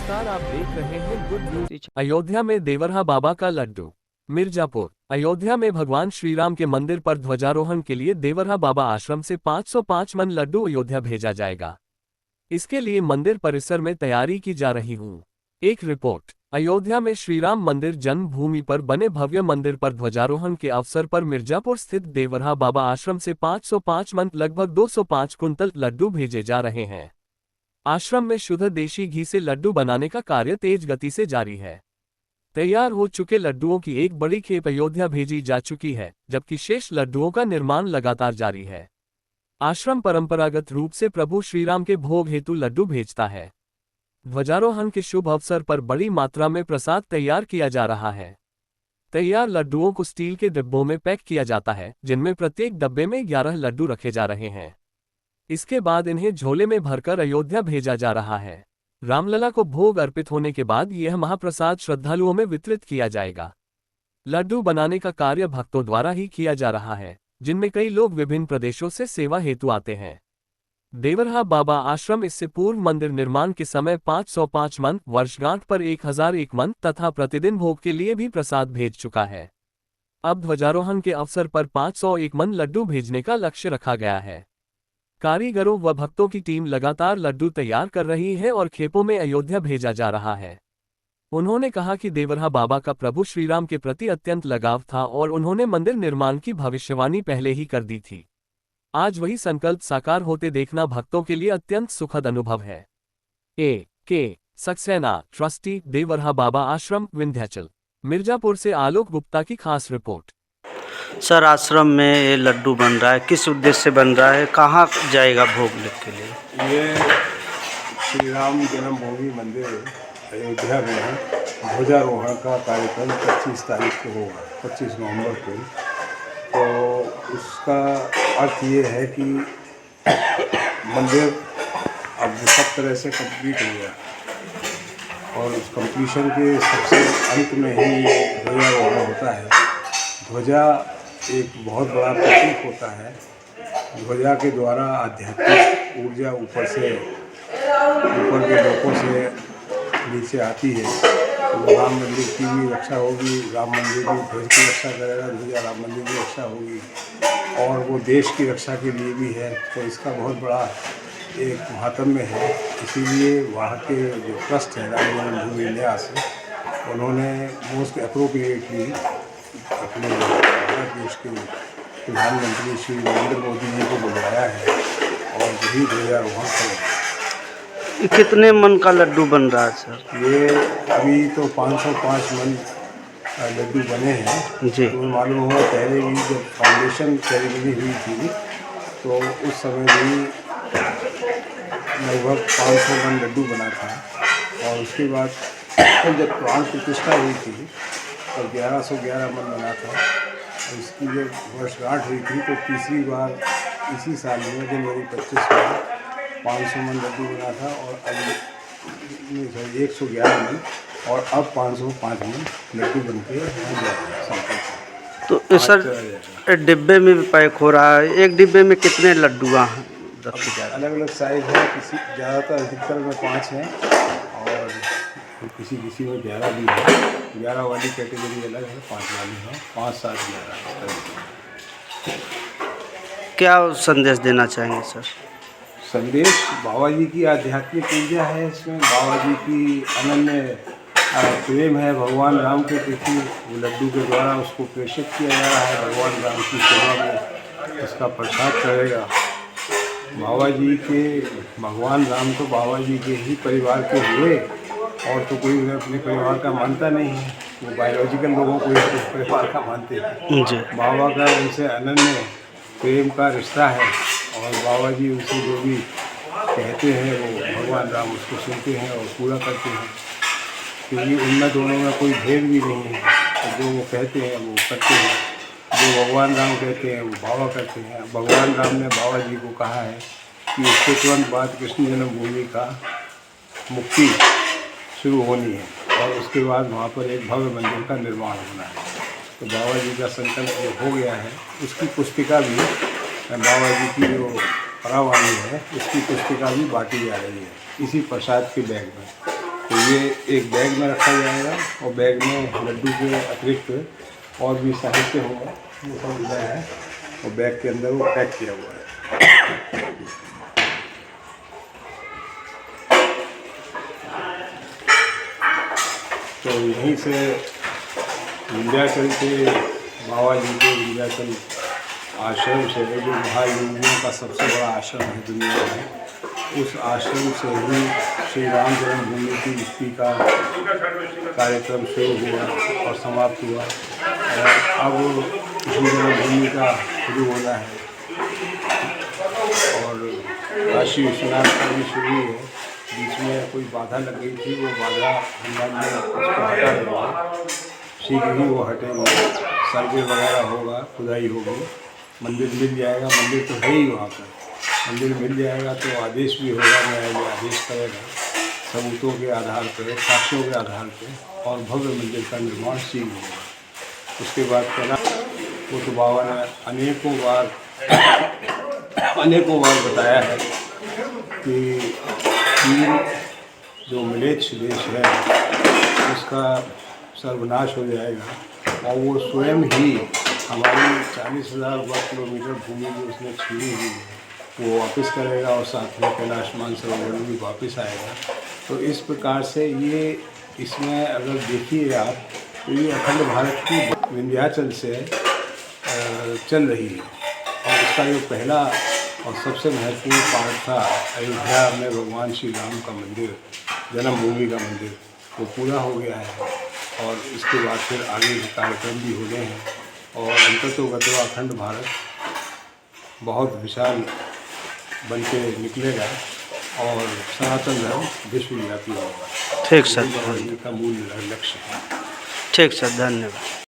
नमस्कार, आप देख रहे हैं गुड न्यूज। अयोध्या में देवरहा बाबा का लड्डू। मिर्जापुर। अयोध्या में भगवान श्री राम के मंदिर पर ध्वजारोहण के लिए देवरहा बाबा आश्रम से 505 मन लड्डू अयोध्या भेजा जाएगा। इसके लिए मंदिर परिसर में तैयारी की जा रही हूँ। एक रिपोर्ट। अयोध्या में श्री राम मंदिर जन्मभूमि पर बने भव्य मंदिर पर ध्वजारोहण के अवसर पर मिर्जापुर स्थित देवरहा बाबा आश्रम से 505 मन लगभग 205 कुंतल लड्डू भेजे जा रहे हैं। आश्रम में शुद्ध देशी घी से लड्डू बनाने का कार्य तेज गति से जारी है। तैयार हो चुके लड्डुओं की एक बड़ी खेप अयोध्या भेजी जा चुकी है, जबकि शेष लड्डुओं का निर्माण लगातार जारी है। आश्रम परंपरागत रूप से प्रभु श्रीराम के भोग हेतु लड्डू भेजता है। ध्वजारोहण के शुभ अवसर पर बड़ी मात्रा में प्रसाद तैयार किया जा रहा है। तैयार लड्डुओं को स्टील के डिब्बों में पैक किया जाता है, जिनमें प्रत्येक डब्बे में 11 लड्डू रखे जा रहे हैं। इसके बाद इन्हें झोले में भरकर अयोध्या भेजा जा रहा है। रामलला को भोग अर्पित होने के बाद यह महाप्रसाद श्रद्धालुओं में वितरित किया जाएगा। लड्डू बनाने का कार्य भक्तों द्वारा ही किया जा रहा है, जिनमें कई लोग विभिन्न प्रदेशों से सेवा हेतु आते हैं। देवरहा बाबा आश्रम इससे पूर्व मंदिर निर्माण के समय 505 मन, वर्षगांठ पर 1001 मन तथा प्रतिदिन भोग के लिए भी प्रसाद भेज चुका है। अब ध्वजारोहण के अवसर पर 501 मन लड्डू भेजने का लक्ष्य रखा गया है। कारीगरों व भक्तों की टीम लगातार लड्डू तैयार कर रही है और खेपों में अयोध्या भेजा जा रहा है। उन्होंने कहा कि देवरहा बाबा का प्रभु श्रीराम के प्रति अत्यंत लगाव था और उन्होंने मंदिर निर्माण की भविष्यवाणी पहले ही कर दी थी। आज वही संकल्प साकार होते देखना भक्तों के लिए अत्यंत सुखद अनुभव है। के सक्सेना, ट्रस्टी, देवरहा बाबा आश्रम, विंध्याचल। मिर्जापुर से आलोक गुप्ता की खास रिपोर्ट। सर, आश्रम में ये लड्डू बन रहा है, किस उद्देश्य से बन रहा है, कहाँ जाएगा भोग के लिए? ये श्री राम जन्मभूमि मंदिर अयोध्या में ध्वजारोहण का कार्यक्रम 25 तारीख को होगा, 25 नवंबर को। तो उसका अर्थ ये है कि मंदिर अब सब तरह से कंप्लीट हो गया और उस कंप्लीशन के सबसे अंत में ही ध्वजारोहण होता है। ध्वजा एक बहुत बड़ा प्रतीक होता है। ध्वजा के द्वारा आध्यात्मिक ऊर्जा ऊपर के लोगों से नीचे आती है। तो राम मंदिर की भी रक्षा होगी, राम मंदिर भी ध्वज की रक्षा करेगा, ध्वजा राम मंदिर की रक्षा होगी और वो देश की रक्षा के लिए भी है। तो इसका बहुत बड़ा एक महात्म्य है। इसीलिए वहाँ के जो ट्रस्ट है राम जन्मभूमि न्यास, उन्होंने मोस्ट अप्रोप्रिएटली अपने भारत देश के प्रधानमंत्री श्री नरेंद्र मोदी जी को बुलाया है और वही ध्वजारोहण करेंगे। कितने मन का लड्डू बन रहा है सर? ये अभी तो 505 मन लड्डू बने हैं जी। तो मालूम हुआ पहले भी जब फाउंडेशन सेरेमनी हुई थी तो उस समय भी लगभग 500 मन लड्डू बना था और उसके बाद जब प्राण प्रतिष्ठा हुई थी और 1111 मन बना था। और इसकी जब वर्षगांठ हुई थी तो तीसरी बार इसी साल में जनवरी 25 में 500 मन लड्डू बना था और अब 111 मन और अब 505 मन लड्डू बन के हो जाएगा। तो सर डिब्बे में भी पैक हो रहा है, एक डिब्बे में कितने लड्डू रखे जा रहे हैं? अलग अलग साइज़ है, किसी ज़्यादातर अधिकतर में 5 हैं और किसी में 11 भी है। 11 वाली कैटेगरी अलग है, 5 वाली है, 5, 7, 11। क्या संदेश देना चाहेंगे सर? संदेश बाबा जी की आध्यात्मिक ऊर्जा है इसमें। बाबा जी की अनन्य प्रेम है भगवान राम के प्रति। वो लड्डू के द्वारा उसको प्रेषित किया जा रहा है। भगवान राम की सेवा में उसका प्रसाद करेगा। बाबा जी के भगवान राम तो बाबा जी के ही परिवार के हुए और तो कोई अपने परिवार का मानता नहीं है। वो बायोलॉजिकल लोगों को ही परिवार का मानते हैं जी। बाबा का उनसे अनन्य प्रेम का रिश्ता है और बाबा जी उनसे जो भी कहते हैं वो भगवान राम उसको सुनते हैं और पूरा करते हैं, क्योंकि उनमें दोनों में कोई भेद भी नहीं है। तो जो वो कहते हैं वो करते हैं, जो भगवान राम कहते हैं वो बाबा करते हैं। भगवान राम ने बाबा जी को कहा है कि उसके तुरंत बाद कृष्ण जन्मभूमि का मुक्ति शुरू होनी है और उसके बाद वहाँ पर एक भव्य मंदिर का निर्माण होना है। तो बाबा जी का संकल्प जो हो गया है उसकी पुस्तिका भी बाबा जी की जो परावानी है उसकी पुस्तिका भी बांटी जा रही है इसी प्रसाद के बैग में। तो ये एक बैग में रखा जाएगा और बैग में लड्डू के अतिरिक्त और भी साहित्य होगा, वो सब मिला है और बैग के अंदर वो पैक किया हुआ है। तो यहीं से विंध्याचल के बाबा जी के विंध्याचल आश्रम से, जो महायोगियों का सबसे बड़ा आश्रम है दुनिया में, उस आश्रम से ही श्री राम जन्मभूमि की मुक्ति का कार्यक्रम शुरू हुआ और समाप्त हुआ और अब श्री जन्मभूमि का शुरू होना है और काशी विश्वनाथ का भी शुरू है। बीच में कोई बाधा लग गई थी, वो बाधा हनुमान ने उसको हटा दिया, शीघ्र ही वो हटेंगे, सर्वे वगैरह होगा, खुदाई होगी, मंदिर मिल जाएगा। मंदिर तो है ही वहाँ पर, मंदिर मिल जाएगा तो आदेश भी होगा, न्यायालय आदेश करेगा सबूतों के आधार पर, साक्ष्यों के आधार पर और भव्य मंदिर का निर्माण शीघ्र होगा। उसके बाद कहना वो तो बाबा ने अनेकों बार बताया है कि जो मिलेच्छ देश है उसका सर्वनाश हो जाएगा और वो स्वयं ही हमारी 40,000 वर्ग किलोमीटर भूमि जो उसने छीनी हुई है वो वापस करेगा और साथ में कैलाश मानसरोवर भी वापस आएगा। तो इस प्रकार से ये इसमें अगर देखिए आप तो ये अखंड भारत की विंध्याचल से चल रही है और इसका जो पहला और सबसे महत्वपूर्ण पार्ट था अयोध्या में भगवान श्री राम का मंदिर, जन्मभूमि का मंदिर, वो पूरा हो गया है और इसके बाद फिर आगे के कार्यक्रम भी होने हैं और अंततोगत्वा अखंड भारत बहुत विशाल बन के निकलेगा और सनातन धर्म विश्वव्यापी होगा। ठीक सर, का मूल लक्ष्य है। ठीक सर, धन्यवाद।